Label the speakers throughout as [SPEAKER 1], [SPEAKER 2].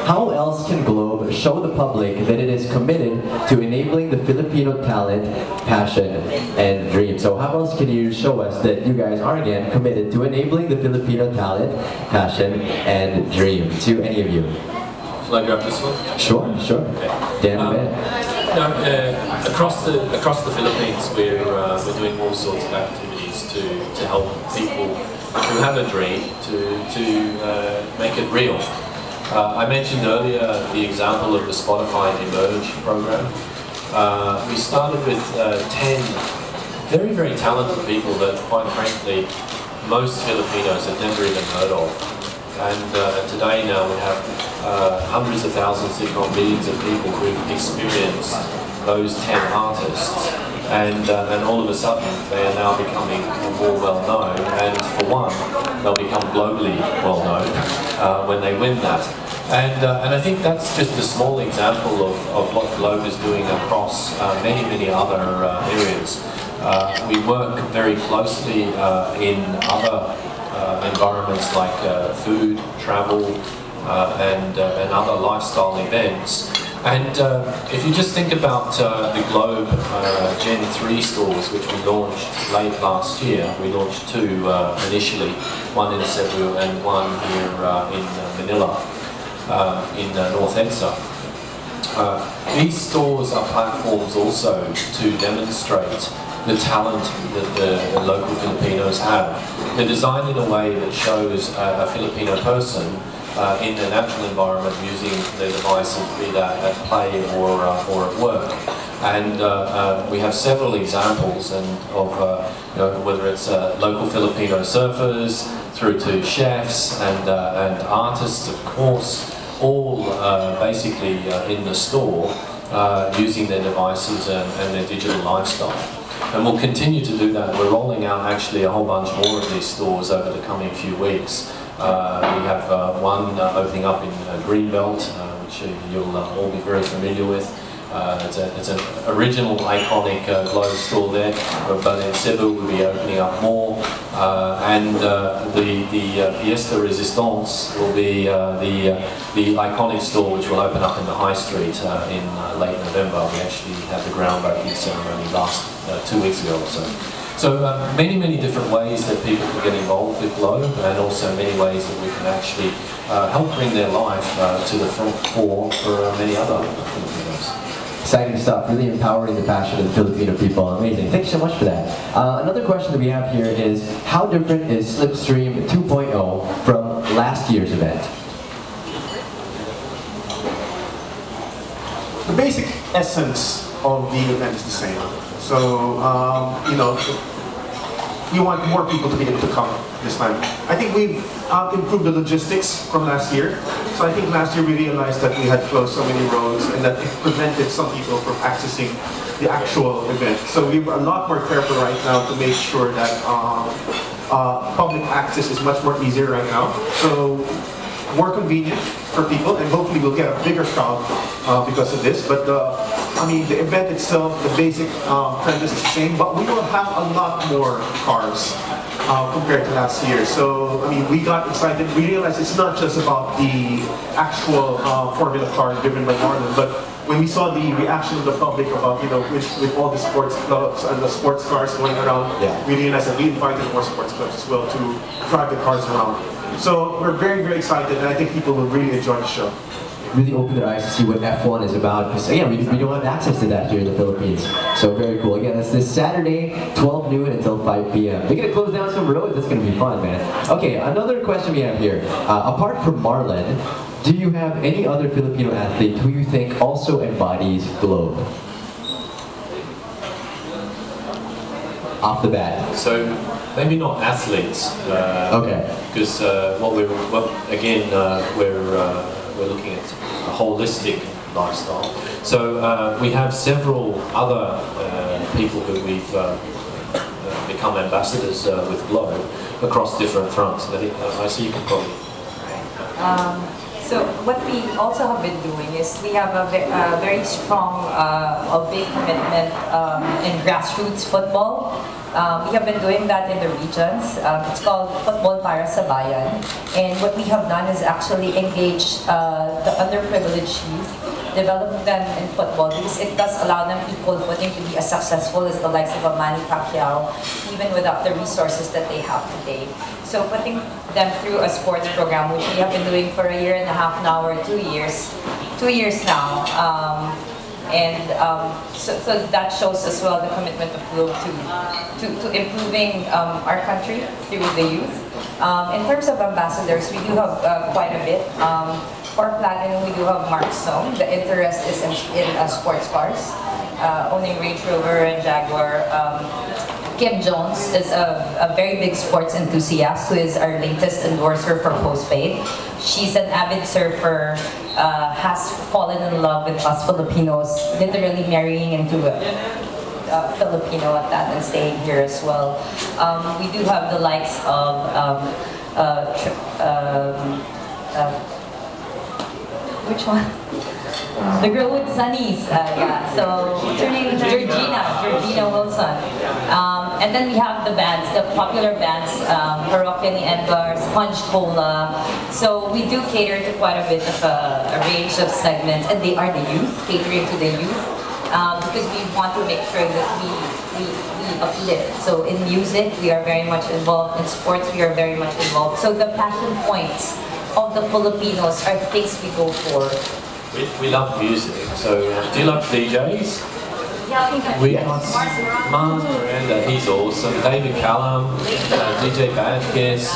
[SPEAKER 1] how else can Globe show the public that it is committed to enabling the Filipino talent, passion, and dream? So how else can you show us that you guys are again committed to enabling the Filipino talent, passion, and dream? To any of you?
[SPEAKER 2] Shall I grab this one?
[SPEAKER 1] Sure, sure.
[SPEAKER 2] Okay.
[SPEAKER 1] Dan,
[SPEAKER 2] across the Philippines, we're doing all sorts of activities to help people who have a dream to make it real. I mentioned earlier the example of the Spotify Emerge program. We started with 10 very, very talented people that, quite frankly, most Filipinos have never even heard of. And today now we have hundreds of thousands, if not millions of people who've experienced those 10 artists. And all of a sudden they are now becoming more well known, and for one, they'll become globally well known when they win that. And I think that's just a small example of what Globe is doing across many other areas. We work very closely in other environments like food, travel, and other lifestyle events. And if you just think about the Globe Gen 3 stores, which we launched late last year, we launched 2 initially, one in Cebu and one here in Manila, in North EDSA. These stores are platforms also to demonstrate the talent that the local Filipinos have. They're designed in a way that shows a Filipino person in a natural environment using their devices, be that at play or at work. And we have several examples of whether it's local Filipino surfers through to chefs and artists, of course, all basically in the store using their devices and their digital lifestyle. And we'll continue to do that. We're rolling out actually a whole bunch more of these stores over the coming few weeks. We have one opening up in Greenbelt, which you'll all be very familiar with. It's an original, iconic Globe store there, but in Cebu we'll be opening up more. And the Pièce de Résistance will be the iconic store which will open up in the High Street in late November. We actually had the groundbreaking ceremony last 2 weeks ago or so. So many different ways that people can get involved with Globe, and also many ways that we can actually help bring their life to the front for many other Filipinos.
[SPEAKER 1] Exciting stuff, really empowering the passion of the Filipino people. Amazing. Thanks so much for that. Another question that we have here is, how different is SlipStream 2.0 from last year's event?
[SPEAKER 3] The basic essence of the event is the same. So, we want more people to be able to come this time. I think we've improved the logistics from last year. So I think last year we realized that we had closed so many roads and that it prevented some people from accessing the actual event. So we were a lot more careful right now to make sure that public access is much more easier right now. So more convenient for people, and hopefully we'll get a bigger crowd because of this. But I mean, the event itself, the basic premise is the same, but we will have a lot more cars compared to last year. So, I mean, we got excited. We realized it's not just about the actual Formula car driven by Marlon, but when we saw the reaction of the public about, with all the sports clubs and the sports cars going around, we realized that we invited more sports clubs as well to drive the cars around. So we're very excited, and I think people will really enjoy the show.
[SPEAKER 1] Really open their eyes to see what F1 is about, because again, we don't have access to that here in the Philippines. So very cool. Again, that's this Saturday, 12 noon until 5 p.m. They're going to close down some roads. That's going to be fun, man. Okay, another question we have here. Apart from Marlon, do you have any other Filipino athlete who you think also embodies Globe? Off the bat.
[SPEAKER 2] So maybe not athletes.
[SPEAKER 1] Okay.
[SPEAKER 2] Because we're looking at a holistic lifestyle. So we have several other people who we've become ambassadors with Globe across different fronts. I see you can probably.
[SPEAKER 4] So what we also have been doing is we have a very strong, a big commitment in grassroots football. We have been doing that in the regions. It's called Football para sa Bayan. And what we have done is actually engage the underprivileged youth, develop them in football because it does allow them equal footing to be as successful as the likes of a Manny Pacquiao, even without the resources that they have today. So putting them through a sports program, which we have been doing for a year and a half now, or 2 years, 2 years now. So that shows as well the commitment of Globe to improving our country through the youth. In terms of ambassadors, we do have quite a bit. For Platinum, we do have Mark Song. The interest is in sports cars, owning Range Rover and Jaguar. Kim Jones is a very big sports enthusiast who is our latest endorser for Postpaid. She's an avid surfer, has fallen in love with us Filipinos, literally marrying into a Filipino at that and staying here as well. We do have the likes of which one? The girl with Sunnies, yeah. So what's her name? Georgina Wilson. And then we have the bands, the popular bands, Parokya ni Edgar, Sponge Cola. So we do cater to quite a bit of a range of segments, and they are the youth, catering to the youth, because we want to make sure that we uplift. So in music, we are very much involved. In sports, we are very much involved. So the passion points of the Filipinos are things we go for.
[SPEAKER 2] We love music, so do you love DJs?
[SPEAKER 4] Yeah,
[SPEAKER 2] We Mars Miranda, he's awesome. David Callum, DJ Badkiss.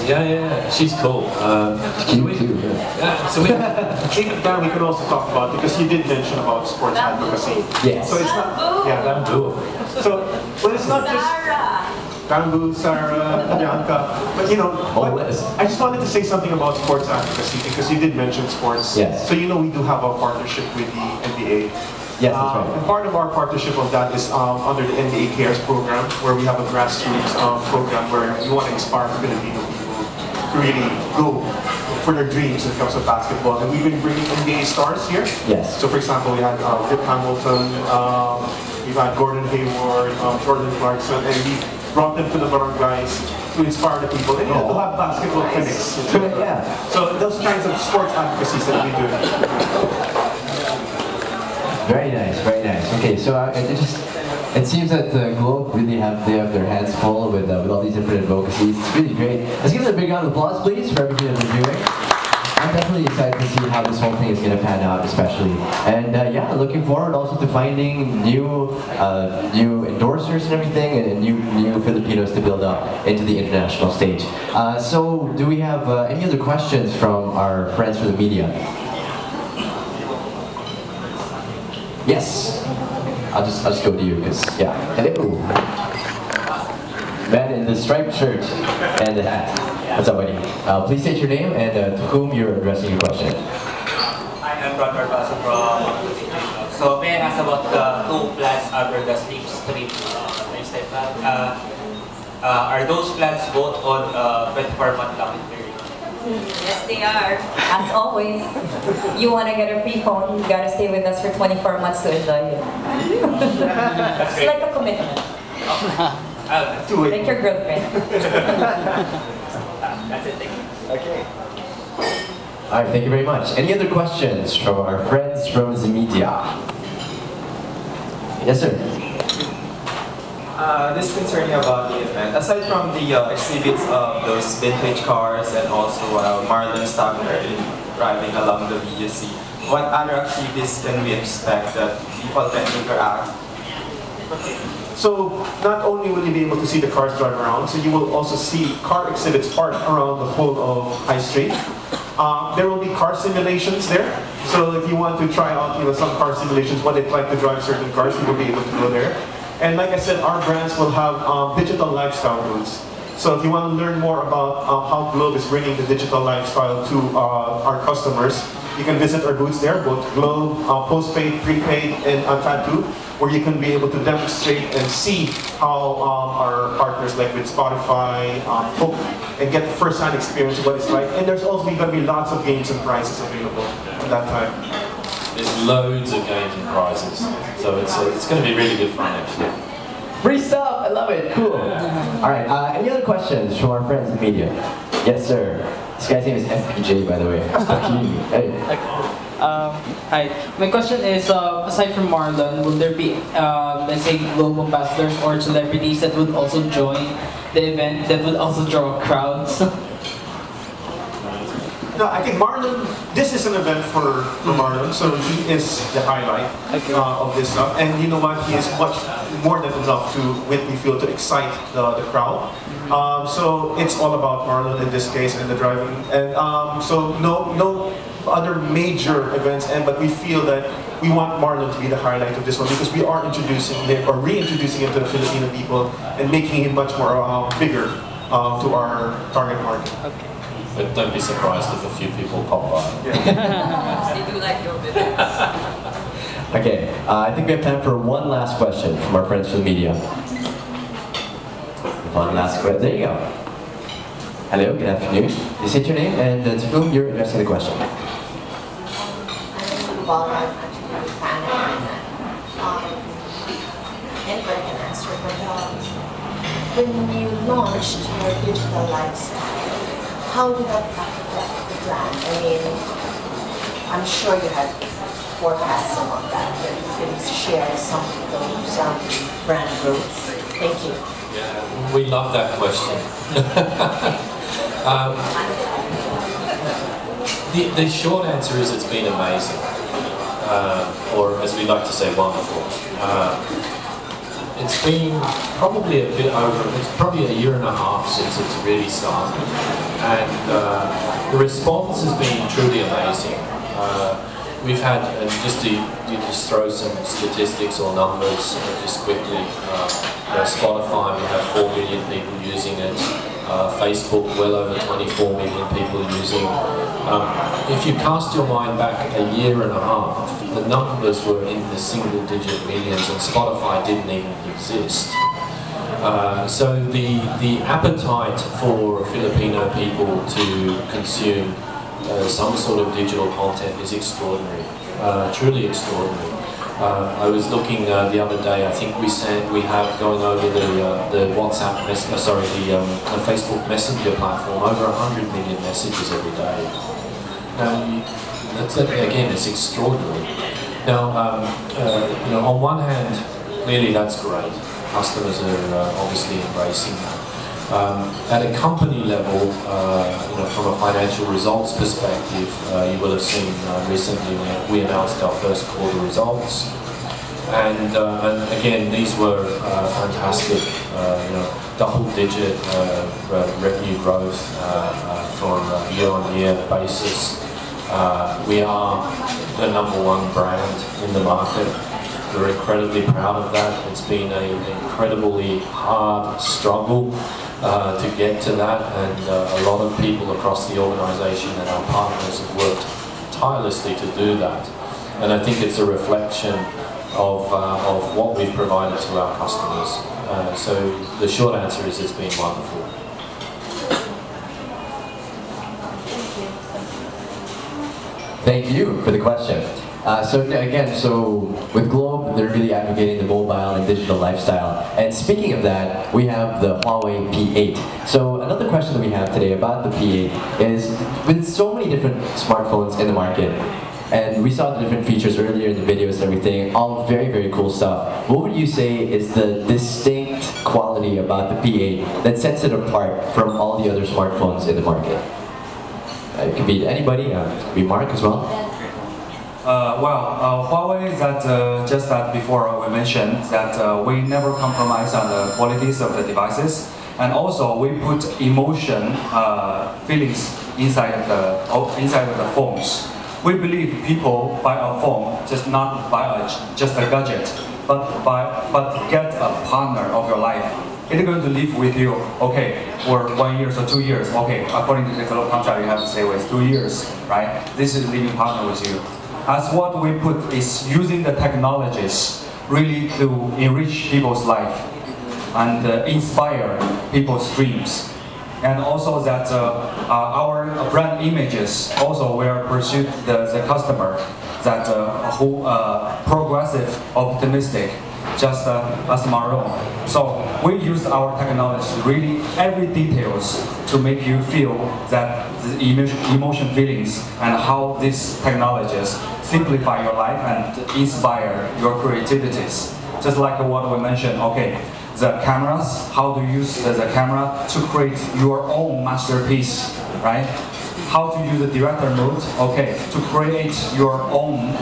[SPEAKER 2] Yeah, she's cool.
[SPEAKER 1] Cute too.
[SPEAKER 2] So we
[SPEAKER 3] I think that we could also talk about, because you did mention about sports advocacy.
[SPEAKER 1] Yes.
[SPEAKER 3] So it's not, yeah,
[SPEAKER 2] Bamboo.
[SPEAKER 3] So, well, it's not just Bamboo, Sarah, Bianca, but you know, I just wanted to say something about sports advocacy because you did mention sports.
[SPEAKER 1] Yes.
[SPEAKER 3] So you know we do have a partnership with the NBA.
[SPEAKER 1] Yes, that's right.
[SPEAKER 3] And part of our partnership of that is under the NBA Cares program, where we have a grassroots program where we want to inspire Filipino people to really go for their dreams when it comes to basketball. And we've been bringing NBA stars here.
[SPEAKER 1] Yes.
[SPEAKER 3] So for example, we had Rip Hamilton, we've had Gordon Hayward, Jordan Clarkson, and we brought them to the barangays to inspire the people and to have basketball clinics.
[SPEAKER 1] Yeah.
[SPEAKER 3] So those kinds of sports advocacies that we do.
[SPEAKER 1] Very nice, very nice. Okay, so it seems that the Globe really they have their hands full with all these different advocacies. It's really great. Let's give them a big round of applause, please, for everything that they're doing. I'm definitely excited to see how this whole thing is going to pan out, especially. And yeah, looking forward also to finding new endorsers and everything, and new Filipinos to build up into the international stage. So, do we have any other questions from our friends from the media? Yes. I'll just go to you, because yeah. Hello. Man in the striped shirt and the hat. What's up, buddy? Please state your name and to whom you're addressing your question.
[SPEAKER 5] I am Brother Basso from So may I ask about the 2 plans under the SlipStream lifestyle? Are those plans both on 24-month lock-in period?
[SPEAKER 4] Yes, they are. As always, you want to get a free phone, you gotta stay with us for 24 months to enjoy it. It's like a commitment. Like your girlfriend.
[SPEAKER 5] That's it, thank you.
[SPEAKER 3] Okay.
[SPEAKER 1] All right, thank you very much. Any other questions from our friends from the media? Yes, sir.
[SPEAKER 6] This is concerning about the event. Aside from the exhibits of those vintage cars and also Marlon Stockner driving along the VSC, what other activities can we expect that people can interact?
[SPEAKER 3] So not only will you be able to see the cars drive around, so you will also see car exhibits parked around the whole of High Street. There will be car simulations there. So if you want to try out some car simulations, what it's like to drive certain cars, you will be able to go there. And like I said, our brands will have digital lifestyle booths. So if you want to learn more about how Globe is bringing the digital lifestyle to our customers, you can visit our booths there, both Globe, Postpaid, Prepaid, and Tattoo, where you can be able to demonstrate and see how our partners like with Spotify, hook, and get the first-hand experience of what it's like. And there's also going to be lots of games and prizes available at that time.
[SPEAKER 2] There's loads of games and prizes, so it's going to be really good fun actually.
[SPEAKER 1] Free stuff! I love it. Cool. All right. Any other questions from our friends in the media? Yes, sir. This guy's name is FPJ, by the way. Hey.
[SPEAKER 7] Hi. My question is, aside from Marlon, will there be, let's say, global ambassadors or celebrities that would also join the event that would also draw crowds?
[SPEAKER 3] No, I think Marlon, this is an event for Marlon, so he is the highlight of this stuff. And you know what, he is much more than enough to, we feel, to excite the crowd. So it's all about Marlon in this case and the driving. And so no other major events, but we feel that we want Marlon to be the highlight of this one because we are introducing him, or reintroducing him to the Filipino people and making him much more bigger to our target market.
[SPEAKER 7] Okay.
[SPEAKER 2] But don't be surprised if a few people pop by.
[SPEAKER 4] They do like your videos.
[SPEAKER 1] Okay, I think we have time for one last question from our friends from the media. One last question. There you go. Hello, good afternoon. You state your name and to whom you're addressing the question.
[SPEAKER 8] Well, I'm actually a fan of anybody can answer, but when you launched your digital lifestyle, how did that affect the brand? I mean, I'm sure you had forecasts on that, but you can share some of those brand growth. Thank you.
[SPEAKER 2] Yeah, we love that question. The short answer is it's been amazing, or as we like to say, wonderful. It's been probably a bit over, it's probably a year and a half since it's really started. And the response has been truly amazing. We've had, just to throw some statistics or numbers just quickly, Spotify, we have 4 million people using it. Facebook, well over 24 million people using. If you cast your mind back a year and a half, the numbers were in the single-digit millions, and Spotify didn't even exist. So the appetite for Filipino people to consume some sort of digital content is extraordinary, truly extraordinary. I was looking the other day. I think we have going over the WhatsApp, the Facebook Messenger platform, over 100 million messages every day. That's again, it's extraordinary. Now, on one hand, clearly that's great. Customers are obviously embracing that. At a company level, from a financial results perspective, you will have seen recently we announced our first quarter results, and again these were fantastic, double-digit revenue growth for a year-on-year basis. We are the #1 brand in the market. We're incredibly proud of that. It's been an incredibly hard struggle to get to that, and a lot of people across the organisation and our partners have worked tirelessly to do that. And I think it's a reflection of what we've provided to our customers. So the short answer is it's been wonderful.
[SPEAKER 1] Thank you for the question. So with Globe, they're really advocating the mobile and digital lifestyle. And speaking of that, we have the Huawei P8. So another question that we have today about the P8 is, with so many different smartphones in the market, and we saw the different features earlier in the videos and everything, all very, very cool stuff. What would you say is the distinct quality about the P8 that sets it apart from all the other smartphones in the market? It could be anybody, it could be Mark as well.
[SPEAKER 9] Huawei, just that before we mentioned that we never compromise on the qualities of the devices, and also we put emotion, feelings inside of the phones. We believe people buy a phone just not buy just a gadget, but get a partner of your life. It's going to live with you, okay, for 1 year or 2 years, okay. According to the contract, you have to say it's 2 years, right? This is a living partner with you. As what we put is using the technologies really to enrich people's life and inspire people's dreams. And also that our brand images also will pursue the customer that who progressive, optimistic, just a smartphone. So we use our technology, really every details to make you feel that the emotion feelings and how these technologies simplify your life and inspire your creativities. Just like what we mentioned, okay, the cameras, how to use the camera to create your own masterpiece, right? How to use the director mode, okay, to create your own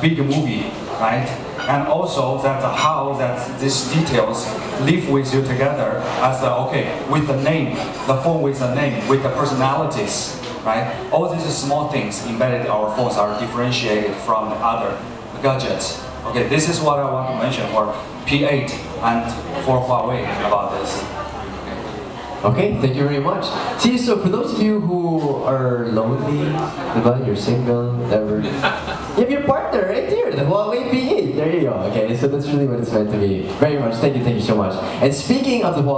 [SPEAKER 9] big movie, right? And also that how that these details live with you together as okay, with the name, the phone with the name, with the personalities, right? All these small things embedded in our phones are differentiated from the other gadgets. Okay, this is what I want to mention for P8 and for Huawei about this.
[SPEAKER 1] Okay, thank you very much. See, so for those of you who are lonely, you're single, whatever, you have your partner right here, the Huawei P8. There you go. Okay, so that's really what it's meant to be. Very much. Thank you so much. And speaking of the Huawei